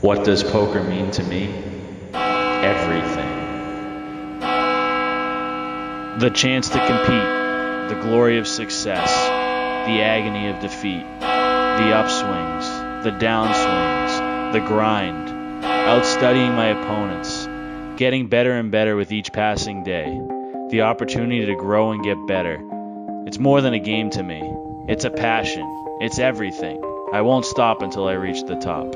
What does poker mean to me? Everything. The chance to compete, the glory of success, the agony of defeat, the upswings, the downswings, the grind, outstudying my opponents, getting better and better with each passing day, the opportunity to grow and get better. It's more than a game to me. It's a passion. It's everything. I won't stop until I reach the top.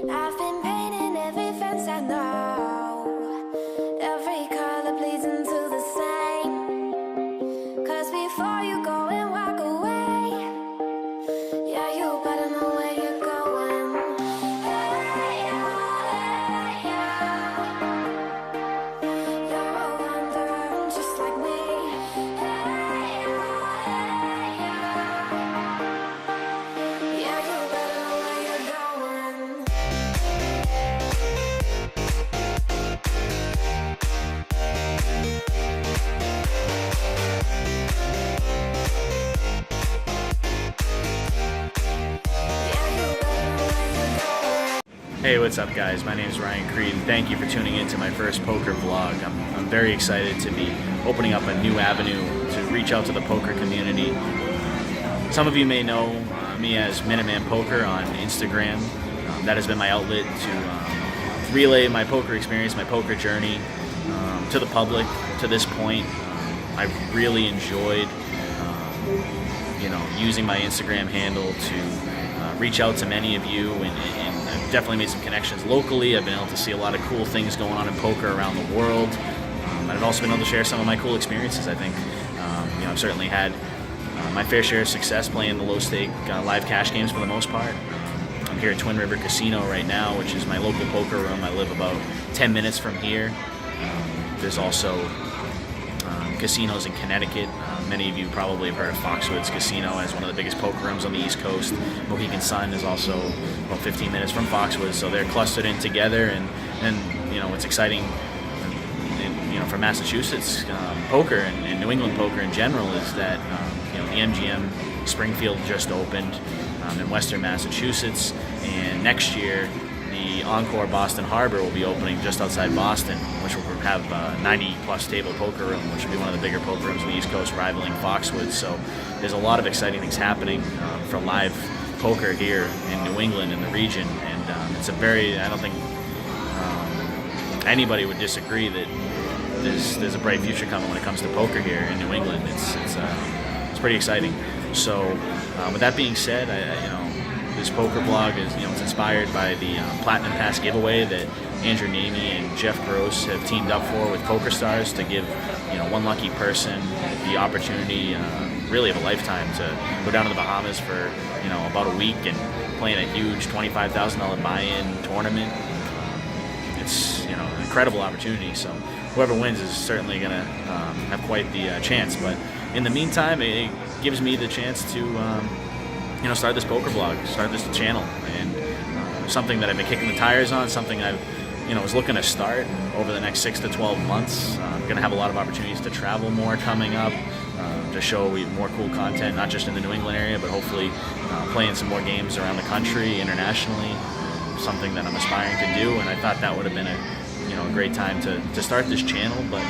I've been painting every fence I know, every color bleeds into the same. 'Cause before you go and walk away, yeah, you better know where you're going. Hey, yeah, you're a wanderer just like me. Hey, yeah, you better know where you're going. Hey, what's up guys? My name is Ryan Creed and thank you for tuning in to my first poker vlog. I'm very excited to be opening up a new avenue to reach out to the poker community. Some of you may know me as Minuteman Poker on Instagram. That has been my outlet to relay my poker experience, my poker journey to the public. To this point, I've really enjoyed using my Instagram handle to reach out to many of you and I've definitely made some connections locally. I've been able to see a lot of cool things going on in poker around the world. And I've also been able to share some of my cool experiences. I think I've certainly had my fair share of success playing the low-stake live cash games for the most part. I'm here at Twin River Casino right now, which is my local poker room. I live about 10 minutes from here. There's also casinos in Connecticut. Many of you probably have heard of Foxwoods Casino as one of the biggest poker rooms on the East Coast. Mohegan Sun is also about 15 minutes from Foxwoods, so they're clustered in together. And what's exciting, for Massachusetts poker and New England poker in general is that the MGM Springfield just opened in Western Massachusetts, and next year the Encore Boston Harbor will be opening just outside Boston, which will have a 90-plus table poker room, which will be one of the bigger poker rooms on the East Coast, rivaling Foxwoods. So there's a lot of exciting things happening for live poker here in New England and the region, and it's I don't think anybody would disagree that there's a bright future coming when it comes to poker here in New England. It's pretty exciting. So with that being said, this poker blog is it's inspired by the Platinum Pass giveaway that Andrew Namey and Jeff Gross have teamed up for with PokerStars to give one lucky person the opportunity, really of a lifetime, to go down to the Bahamas for about a week and play in a huge $25,000 buy-in tournament. It's an incredible opportunity. So whoever wins is certainly going to have quite the chance. But in the meantime, it gives me the chance to start this poker blog, start this channel, and something that I've been kicking the tires on, something I've was looking to start over the next 6 to 12 months. I'm going to have a lot of opportunities to travel more coming up, to show more cool content, not just in the New England area, but hopefully playing some more games around the country, internationally, something that I'm aspiring to do. And I thought that would have been a great time to start this channel, but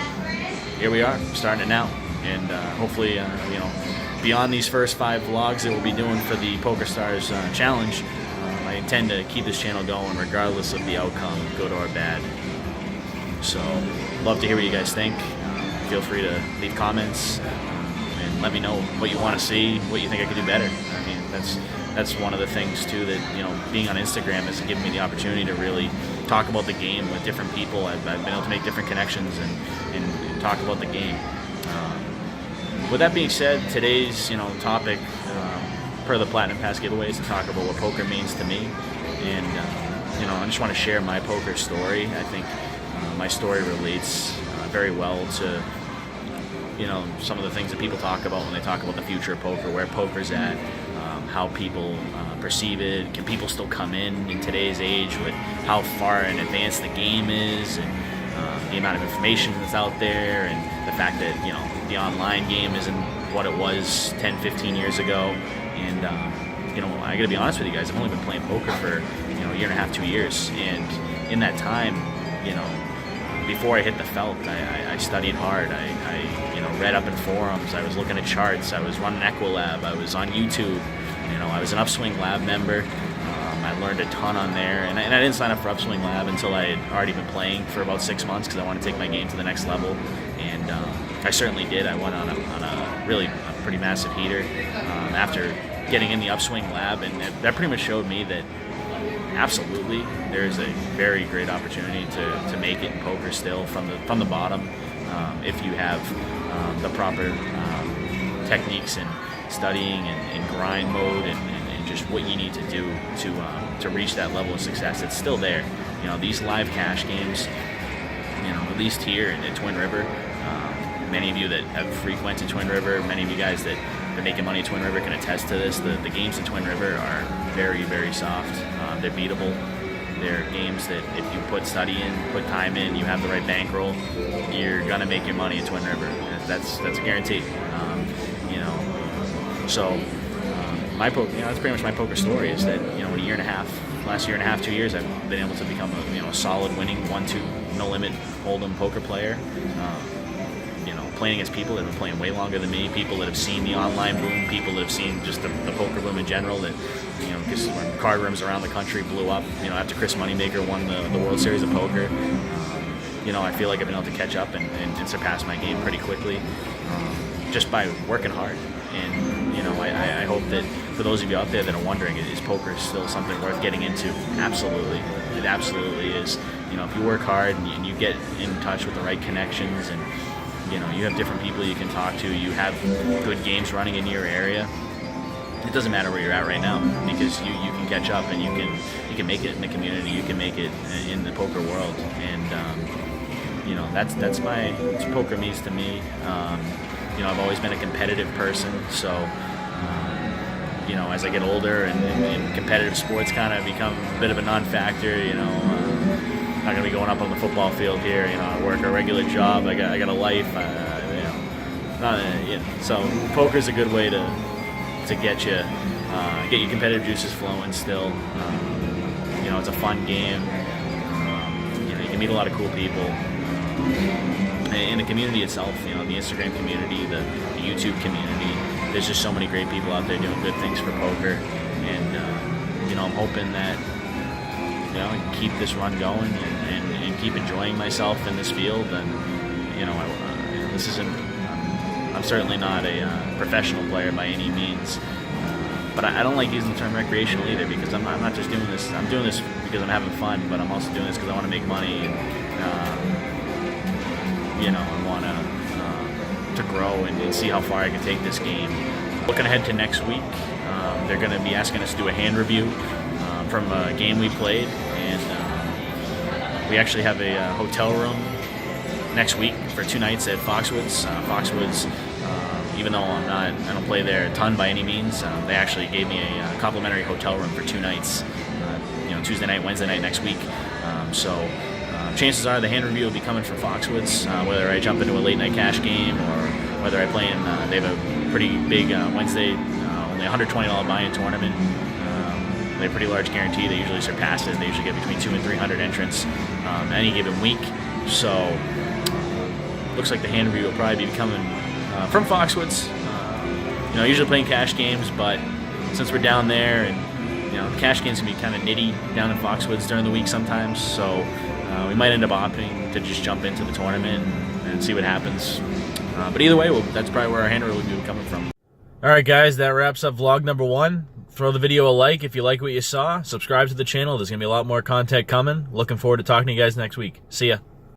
here we are, starting it now. And hopefully, beyond these first 5 vlogs that we'll be doing for the PokerStars Challenge, I intend to keep this channel going regardless of the outcome, good or bad. So, love to hear what you guys think. Feel free to leave comments and let me know what you want to see, what you think I could do better. I mean, that's one of the things too that being on Instagram has given me the opportunity to really talk about the game with different people. I've been able to make different connections and talk about the game. With that being said, today's topic, per the Platinum Pass giveaway, is to talk about what poker means to me, and I just want to share my poker story. I think my story relates very well to some of the things that people talk about when they talk about the future of poker, where poker's at, how people perceive it. Can people still come in today's age with how far in advance the game is, and the amount of information that's out there, and the fact that the the online game isn't what it was 10, 15 years ago. And you know, I gotta be honest with you guys, I've only been playing poker for, you know, a year and a half, 2 years. And in that time, you know, before I hit the felt, I studied hard. I you know, read up in forums. I was looking at charts. I was running Equilab. I was on YouTube. You know, I was an Upswing Lab member. I learned a ton on there, and I didn't sign up for Upswing Lab until I had already been playing for about 6 months because I wanted to take my game to the next level, and I certainly did. I went on a really pretty massive heater after getting in the Upswing Lab, and that pretty much showed me that absolutely there's a very great opportunity to make it in poker still from the bottom if you have the proper techniques and studying and grind mode and just what you need to do to reach that level of success. It's still there. You know, these live cash games, you know, at least here at Twin River, many of you that have frequented Twin River, many of you guys that are making money at Twin River can attest to this. The games at Twin River are very, very soft. They're beatable. They're games that if you put study in, put time in, you have the right bankroll, you're gonna make your money at Twin River. That's a guarantee. You know, so my poker, you know, that's pretty much my poker story. Is that, you know, last year and a half, 2 years, I've been able to become a solid winning 1-2 no limit hold'em poker player. You know, playing against people that have been playing way longer than me, people that have seen the online boom, people that have seen just the poker boom in general. That, you know, because when card rooms around the country blew up, you know, after Chris Moneymaker won the World Series of Poker, you know, I feel like I've been able to catch up and surpass my game pretty quickly, just by working hard. And, you know, I hope that for those of you out there that are wondering, is poker still something worth getting into? Absolutely. It absolutely is. You know, if you work hard and you get in touch with the right connections, and, you know, you have different people you can talk to, you have good games running in your area, it doesn't matter where you're at right now, because you can catch up and you can make it in the community, you can make it in the poker world. And, you know, that's what poker means to me. You know, I've always been a competitive person, so, you know, as I get older and competitive sports kind of become a bit of a non-factor, you know, I'm not going to be going up on the football field here, you know, I work a regular job, I got a life, you know, so poker's a good way to get your competitive juices flowing still. You know, it's a fun game, you know, you can meet a lot of cool people. In the community itself, you know, the Instagram community, the YouTube community, there's just so many great people out there doing good things for poker. And, you know, I'm hoping that, you know, I can keep this run going and keep enjoying myself in this field. And, you know, this isn't, I'm certainly not a professional player by any means. But I don't like using the term recreational either, because I'm not just doing this. I'm doing this because I'm having fun, but I'm also doing this because I want to make money. And, you know, I want to grow and see how far I can take this game. Looking ahead to next week, they're going to be asking us to do a hand review from a game we played, and we actually have a hotel room next week for 2 nights at Foxwoods. Foxwoods, even though I don't play there a ton by any means, they actually gave me a complimentary hotel room for 2 nights. You know, Tuesday night, Wednesday night next week. So. Chances are the hand review will be coming from Foxwoods, whether I jump into a late night cash game or whether I play in, they have a pretty big Wednesday, only $120 buy-in tournament. They have a pretty large guarantee. They usually surpass it. They usually get between 200 and 300 entrants any given week. So looks like the hand review will probably be coming from Foxwoods. You know, usually playing cash games, but since we're down there, and, you know, the cash games can be kind of nitty down in Foxwoods during the week sometimes, so we might end up opting to just jump into the tournament and see what happens. But either way, that's probably where our hand review will be coming from. All right, guys, that wraps up vlog number 1. Throw the video a like if you like what you saw. Subscribe to the channel. There's going to be a lot more content coming. Looking forward to talking to you guys next week. See ya.